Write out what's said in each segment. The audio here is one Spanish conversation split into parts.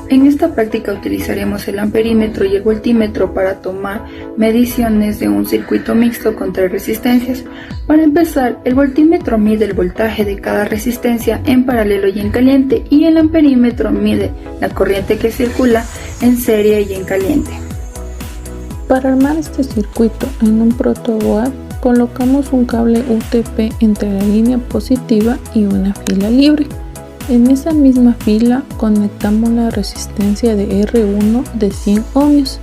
En esta práctica utilizaremos el amperímetro y el voltímetro para tomar mediciones de un circuito mixto con 3 resistencias. Para empezar, el voltímetro mide el voltaje de cada resistencia en paralelo y en caliente, y el amperímetro mide la corriente que circula en serie y en caliente. Para armar este circuito en un protoboard, colocamos un cable UTP entre la línea positiva y una fila libre. En esa misma fila conectamos la resistencia de R1 de 100 ohmios.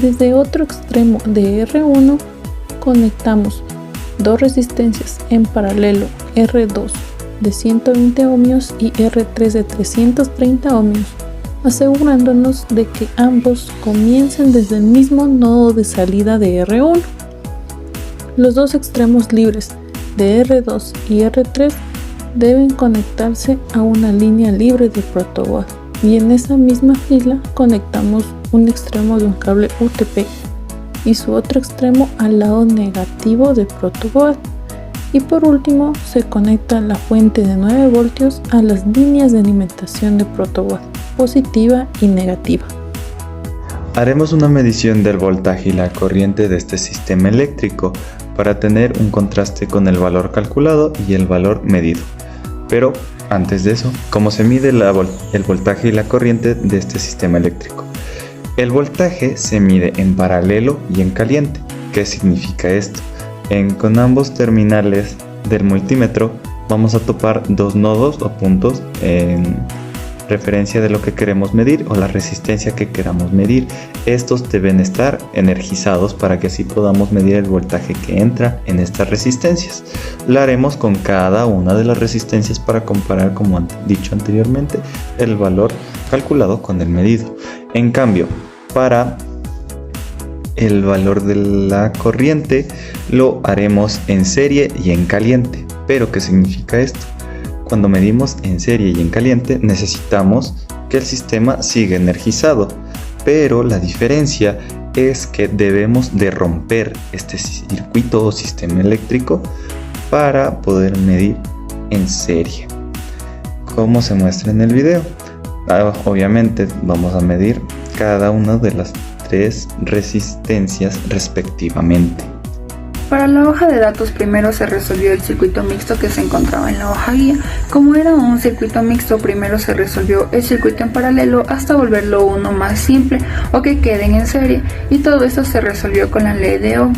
Desde otro extremo de R1 conectamos dos resistencias en paralelo, R2 de 120 ohmios y R3 de 330 ohmios, asegurándonos de que ambos comiencen desde el mismo nodo de salida de R1. Los dos extremos libres de R2 y R3 deben conectarse a una línea libre de protoboard, y en esa misma fila conectamos un extremo de un cable UTP y su otro extremo al lado negativo de protoboard, y por último se conecta la fuente de 9 voltios a las líneas de alimentación de protoboard, positiva y negativa. Haremos una medición del voltaje y la corriente de este sistema eléctrico para tener un contraste con el valor calculado y el valor medido. Pero antes de eso, ¿cómo se mide el voltaje y la corriente de este sistema eléctrico? El voltaje se mide en paralelo y en caliente. ¿Qué significa esto? Con ambos terminales del multímetro vamos a topar dos nodos o puntos en referencia de lo que queremos medir o la resistencia que queramos medir. Estos deben estar energizados para que así podamos medir el voltaje que entra en estas resistencias. Lo haremos con cada una de las resistencias para comparar, como dicho anteriormente, el valor calculado con el medido. En cambio, para el valor de la corriente lo haremos en serie y en caliente. ¿Pero qué significa esto? Cuando medimos en serie y en caliente necesitamos que el sistema siga energizado, pero la diferencia es que debemos de romper este circuito o sistema eléctrico para poder medir en serie, como se muestra en el video. Obviamente vamos a medir cada una de las 3 resistencias respectivamente. Para la hoja de datos primero se resolvió el circuito mixto que se encontraba en la hoja guía. Como era un circuito mixto, primero se resolvió el circuito en paralelo hasta volverlo uno más simple o que queden en serie, y todo esto se resolvió con la ley de Ohm.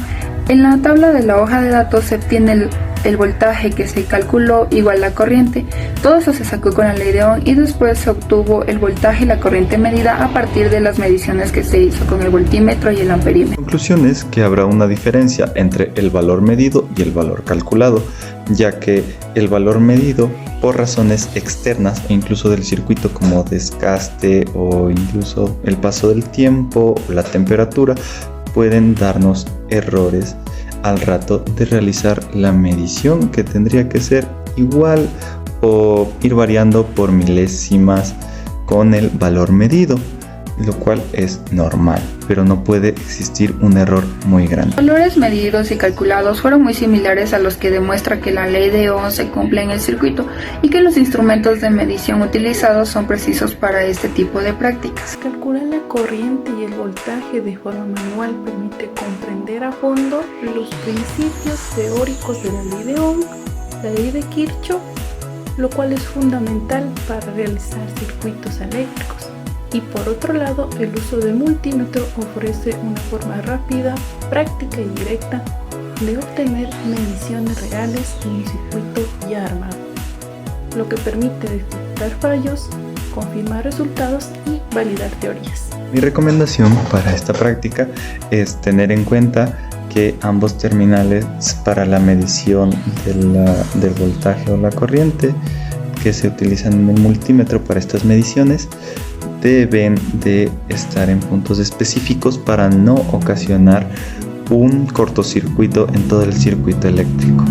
En la tabla de la hoja de datos se obtiene el voltaje que se calculó igual la corriente. Todo eso se sacó con la ley de Ohm, y después se obtuvo el voltaje y la corriente medida a partir de las mediciones que se hizo con el voltímetro y el amperímetro. La conclusión es que habrá una diferencia entre el valor medido y el valor calculado, ya que el valor medido, por razones externas e incluso del circuito como desgaste o incluso el paso del tiempo o la temperatura, pueden darnos errores al rato de realizar la medición, que tendría que ser igual o ir variando por milésimas con el valor medido, lo cual es normal, pero no puede existir un error muy grande. Los valores medidos y calculados fueron muy similares a los que demuestra que la ley de Ohm se cumple en el circuito y que los instrumentos de medición utilizados son precisos para este tipo de prácticas. Calcular la corriente y el voltaje de forma manual permite comprender a fondo los principios teóricos de la ley de Ohm, la ley de Kirchhoff, lo cual es fundamental para realizar circuitos eléctricos. Y por otro lado, el uso del multímetro ofrece una forma rápida, práctica y directa de obtener mediciones reales en un circuito ya armado, lo que permite detectar fallos, confirmar resultados y validar teorías. Mi recomendación para esta práctica es tener en cuenta que ambos terminales para la medición del voltaje o la corriente que se utilizan en el multímetro para estas mediciones deben de estar en puntos específicos para no ocasionar un cortocircuito en todo el circuito eléctrico.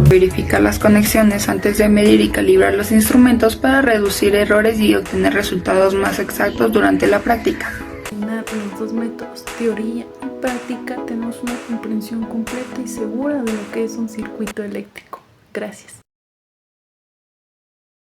Verificar las conexiones antes de medir y calibrar los instrumentos para reducir errores y obtener resultados más exactos durante la práctica. Combinar los dos métodos, teoría y práctica, tenemos una comprensión completa y segura de lo que es un circuito eléctrico. Gracias.